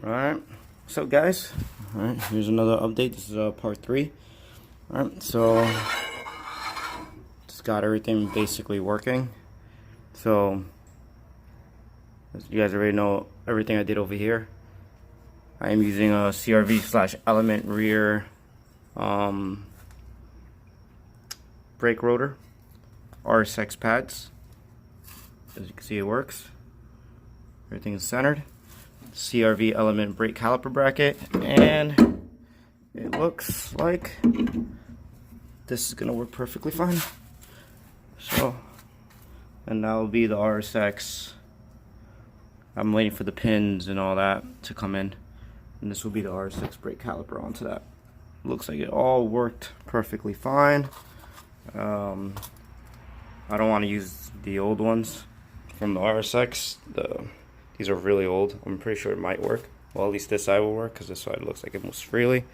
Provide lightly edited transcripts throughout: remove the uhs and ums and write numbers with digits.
Alright, what's up guys? Alright, here's another update. This is part 3. Alright, so just got everything basically working. So as you guys already know everything I did over here. I am using a CRV/element rear brake rotor, RSX pads. As you can see, it works. Everything is centered. CRV element brake caliper bracket, and it looks like this is gonna work perfectly fine. So, and that will be the RSX. I'm waiting for the pins and all that to come in, and this will be the RSX brake caliper onto that. Looks like it all worked perfectly fine. I don't want to use the old ones from the RSX. These are really old. I'm pretty sure it might work. Well, at least this side will work because this side looks like it moves freely.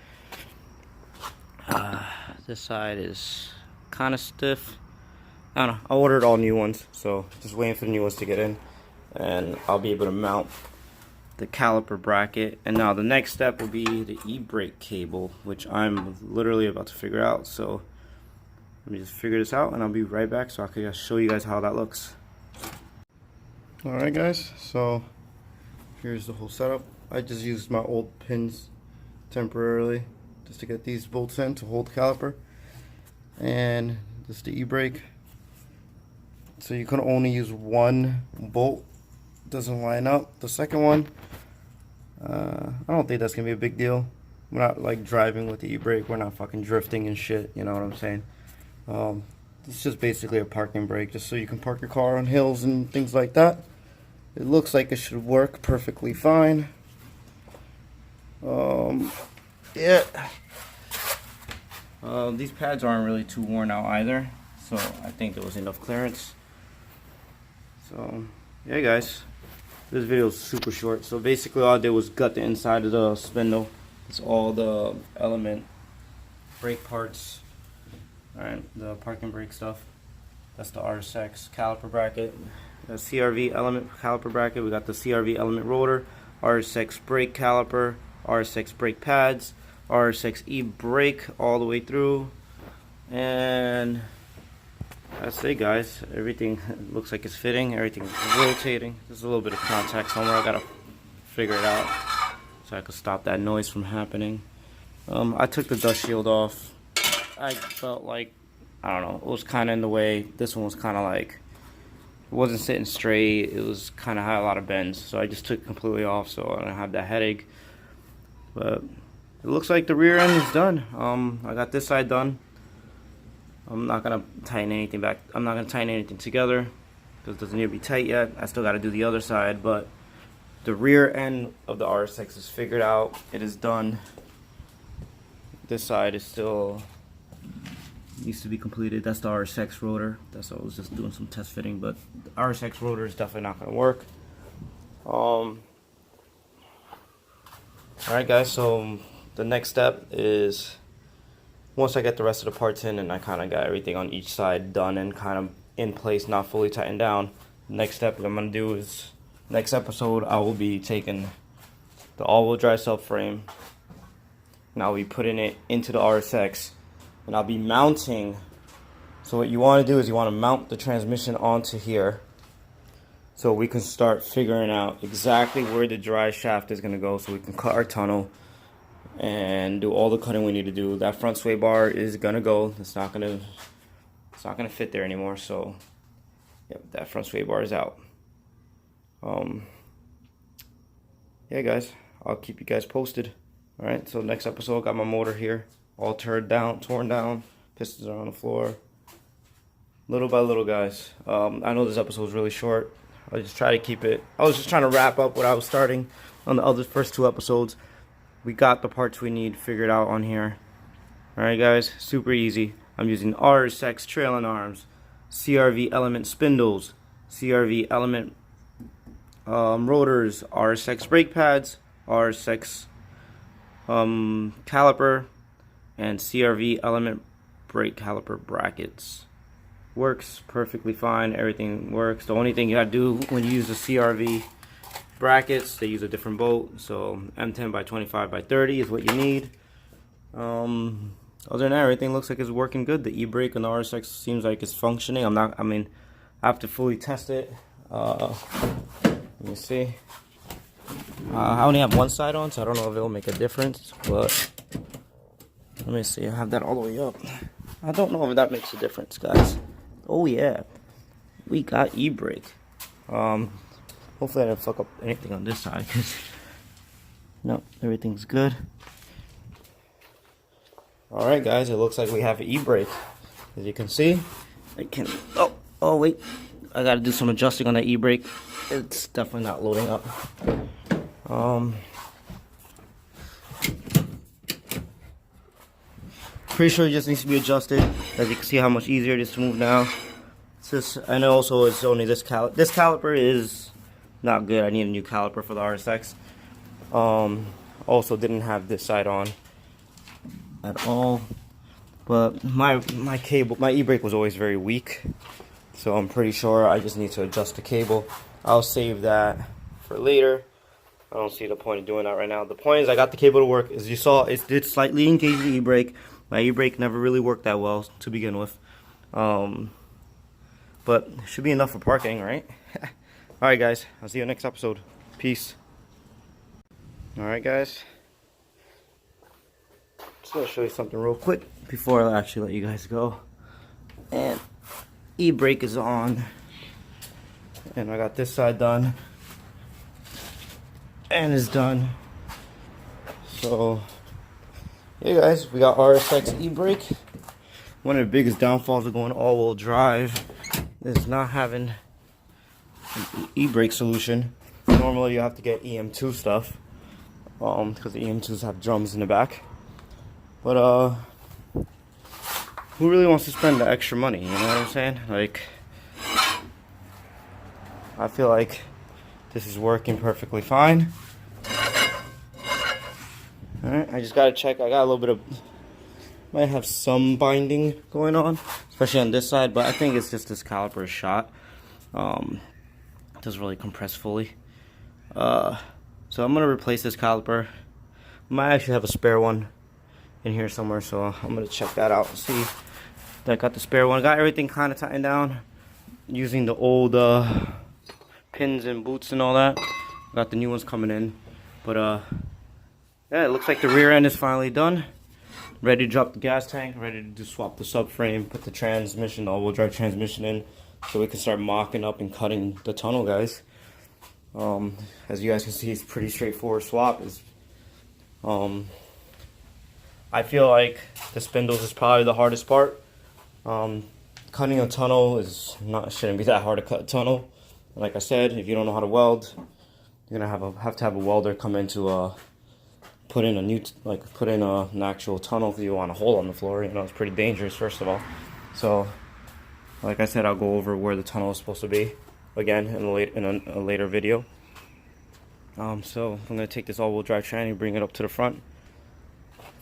This side is kind of stiff. I don't know. I ordered all new ones, so just waiting for the new ones to get in, and I'll be able to mount the caliper bracket. And now the next step will be the e-brake cable, which I'm literally about to figure out. So let me just figure this out, and I'll be right back so I can show you guys how that looks. Alright guys, so here's the whole setup. I just used my old pins temporarily just to get these bolts in to hold the caliper, and this is the e-brake. So you can only use one bolt. It doesn't line up. The second one, I don't think that's gonna be a big deal. We're not like driving with the e-brake. We're not fucking drifting and shit, you know what I'm saying? It's just basically a parking brake, just so you can park your car on hills and things like that. It looks like it should work perfectly fine. Yeah. These pads aren't really too worn out either, so I think there was enough clearance. So yeah guys, this video is super short. So basically all I did was gut the inside of the spindle. It's all the element brake parts. Alright, the parking brake stuff. That's the RSX caliper bracket. The CRV element caliper bracket. We got the CRV element rotor, RSX brake caliper, RSX brake pads, RSX e-brake all the way through. And that's it guys. Everything looks like it's fitting. Everything is rotating. There's a little bit of contact somewhere. I gotta figure it out so I can stop that noise from happening. I took the dust shield off. I felt like, I don't know, it was kind of in the way. This one was kind of like, it wasn't sitting straight. It was kind of had a lot of bends, so I just took it completely off so I don't have that headache. But it looks like the rear end is done. I got this side done. I'm not gonna tighten anything back. I'm not gonna tighten anything together because it doesn't need to be tight yet. I still got to do the other side, but the rear end of the RSX is figured out. It is done. This side is still needs to be completed. That's the RSX rotor. That's what I was just doing some test fitting, but the RSX rotor is definitely not going to work. Alright guys, so the next step is once I get the rest of the parts in and I kind of got everything on each side done and kind of in place, not fully tightened down, the next step that I'm going to do is, next episode I will be taking the all-wheel drive subframe and I'll be putting it into the RSX. And I'll be mounting. So what you want to do is you want to mount the transmission onto here so we can start figuring out exactly where the drive shaft is going to go, so we can cut our tunnel and do all the cutting we need to do. That front sway bar is going to go. It's not going to fit there anymore, so yep, that front sway bar is out. Yeah guys, I'll keep you guys posted. Alright, so next episode, got my motor here all torn down, pistons are on the floor. Little by little guys. I know this episode was really short. I just try to keep it, I was just trying to wrap up what I was starting on the other first 2 episodes. We got the parts we need figured out on here. Alright guys, super easy. I'm using RSX trailing arms, CRV element spindles, CRV element rotors, RSX brake pads, RSX caliper, and CRV element brake caliper brackets. Works perfectly fine. Everything works. The only thing you gotta do when you use the CRV brackets, they use a different bolt, so M10 by 25 by 30 is what you need. Other than that, everything looks like it's working good. The e-brake on the RSX seems like it's functioning. I have to fully test it. Let me see. I only have one side on, so I don't know if it'll make a difference, but let me see. I have that all the way up. I don't know if that makes a difference, guys. Oh yeah, we got e-brake. Hopefully I didn't fuck up anything on this side, because no, everything's good. Alright guys, it looks like we have an e-brake. As you can see, I can, oh wait, I gotta do some adjusting on that e-brake. It's definitely not loading up. Pretty sure it just needs to be adjusted. As you can see how much easier it is to move now. It's just, and also it's only this caliper. This caliper is not good. I need a new caliper for the RSX. Also didn't have this side on at all, but my e-brake was always very weak, so I'm pretty sure I just need to adjust the cable. I'll save that for later. I don't see the point of doing that right now. The point is I got the cable to work. As you saw, it did slightly engage the e-brake. My e-brake never really worked that well to begin with, but it should be enough for parking, right? Alright guys, I'll see you next episode. Peace. Alright guys, just gonna show you something real quick before I actually let you guys go. And e-brake is on, and I got this side done, and it's done. So yeah guys, we got RSX e-brake. One of the biggest downfalls of going all-wheel drive is not having an e-brake solution. Normally you have to get EM2 stuff, because the EM2s have drums in the back. But who really wants to spend the extra money, you know what I'm saying? Like, I feel like this is working perfectly fine. Alright, I just gotta check. I got a little bit of, might have some binding going on, especially on this side, but I think it's just this caliper is shot. It doesn't really compress fully. So I'm gonna replace this caliper. Might actually have a spare one in here somewhere, so I'm gonna check that out and see that I got the spare one. Got everything kind of tightened down using the old pins and boots and all that. Got the new ones coming in, but yeah, it looks like the rear end is finally done. Ready to drop the gas tank, ready to swap the subframe, put the transmission, the all-wheel drive transmission in, so we can start mocking up and cutting the tunnel, guys. As you guys can see, it's pretty straightforward swap. I feel like the spindles is probably the hardest part. Cutting a tunnel shouldn't be that hard to cut a tunnel. Like I said, if you don't know how to weld, you're gonna have to have a welder come in to put in an actual tunnel if you want a hole on the floor. You know, it's pretty dangerous, first of all. So, like I said, I'll go over where the tunnel is supposed to be again in a later video. So I'm gonna take this all-wheel drive tranny, bring it up to the front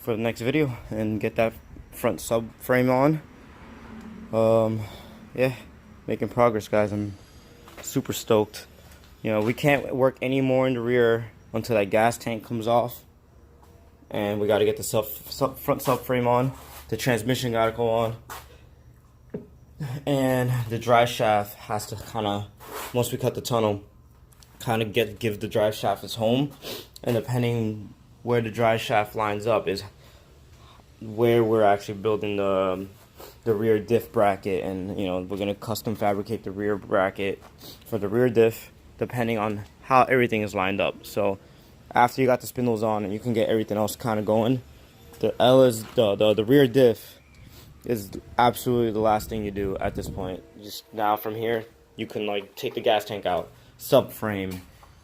for the next video, and get that front subframe on. Yeah, making progress, guys. I'm super stoked. You know, we can't work any more in the rear until that gas tank comes off, and we got to get the front subframe on. The transmission got to go on, and the drive shaft has to kind of, once we cut the tunnel, kind of give the drive shaft its home. And depending where the drive shaft lines up is where we're actually building the rear diff bracket. And you know, we're gonna custom fabricate the rear bracket for the rear diff depending on how everything is lined up. So after you got the spindles on and you can get everything else kind of going, the rear diff is absolutely the last thing you do at this point. Just now from here you can like take the gas tank out, subframe,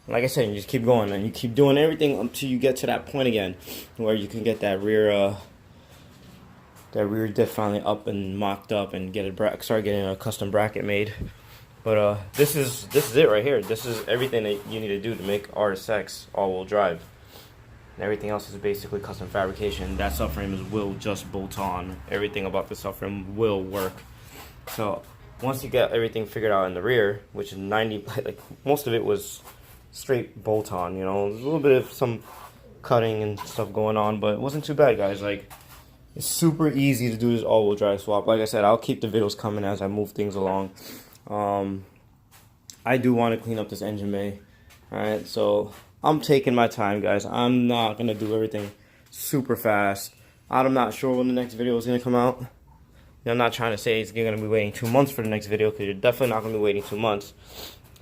like I said, you just keep going and you keep doing everything until you get to that point again where you can get that rear diff finally up and mocked up and start getting a custom bracket made. But this is it right here. This is everything that you need to do to make RSX all-wheel drive. And everything else is basically custom fabrication. That subframe will just bolt on. Everything about the subframe will work. So once you get everything figured out in the rear, which is most of it was straight bolt on, you know. There's a little bit of some cutting and stuff going on, but it wasn't too bad, guys. Like, it's super easy to do this all-wheel drive swap. Like I said, I'll keep the videos coming as I move things along. I do want to clean up this engine bay. Alright, so I'm taking my time, guys. I'm not going to do everything super fast. I'm not sure when the next video is going to come out. I'm not trying to say you're going to be waiting 2 months for the next video, because you're definitely not going to be waiting 2 months.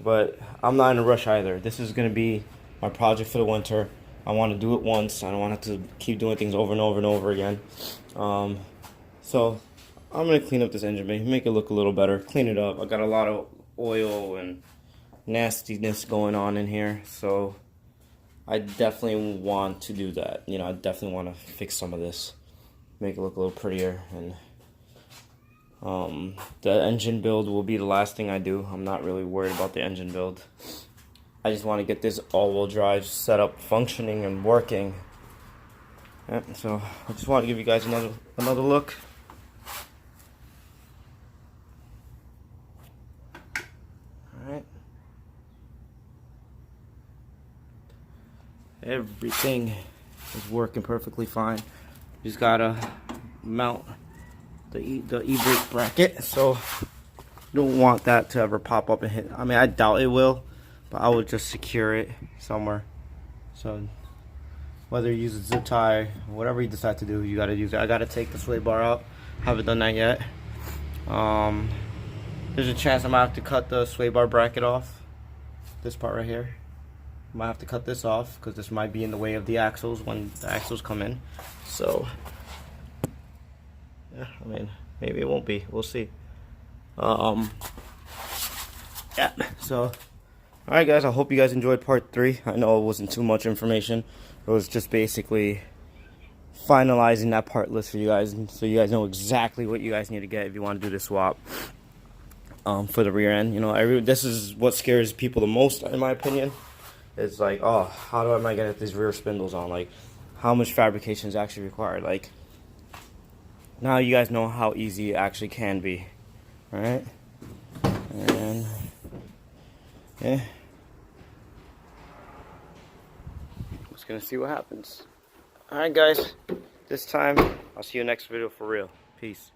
But I'm not in a rush either. This is going to be my project for the winter. I want to do it once. I don't want to have to keep doing things over and over and over again. So I'm going to clean up this engine bay, make it look a little better, clean it up. I got a lot of oil and nastiness going on in here, so I definitely want to do that. You know, I definitely want to fix some of this, make it look a little prettier. And the engine build will be the last thing I do. I'm not really worried about the engine build. I just want to get this all-wheel drive setup functioning and working. Yeah, so I just want to give you guys another look. Alright. Everything is working perfectly fine. Just gotta mount the e-brake bracket, so you don't want that to ever pop up and hit. I mean, I doubt it will, but I would just secure it somewhere. So whether you use a zip tie, whatever you decide to do, you gotta use it. I gotta take the sway bar out. Haven't done that yet. There's a chance I might have to cut the sway bar bracket off. This part right here. Might have to cut this off because this might be in the way of the axles when the axles come in. So yeah, I mean, maybe it won't be. We'll see. Yeah. So, all right, guys. I hope you guys enjoyed part 3. I know it wasn't too much information. It was just basically finalizing that part list for you guys, so you guys know exactly what you guys need to get if you want to do the swap. For the rear end, you know, this is what scares people the most, in my opinion. It's like, oh, how am I gonna get these rear spindles on? Like, how much fabrication is actually required? Like, now you guys know how easy it actually can be, right? And yeah, just gonna see what happens. All right, guys. This time, I'll see you next video for real. Peace.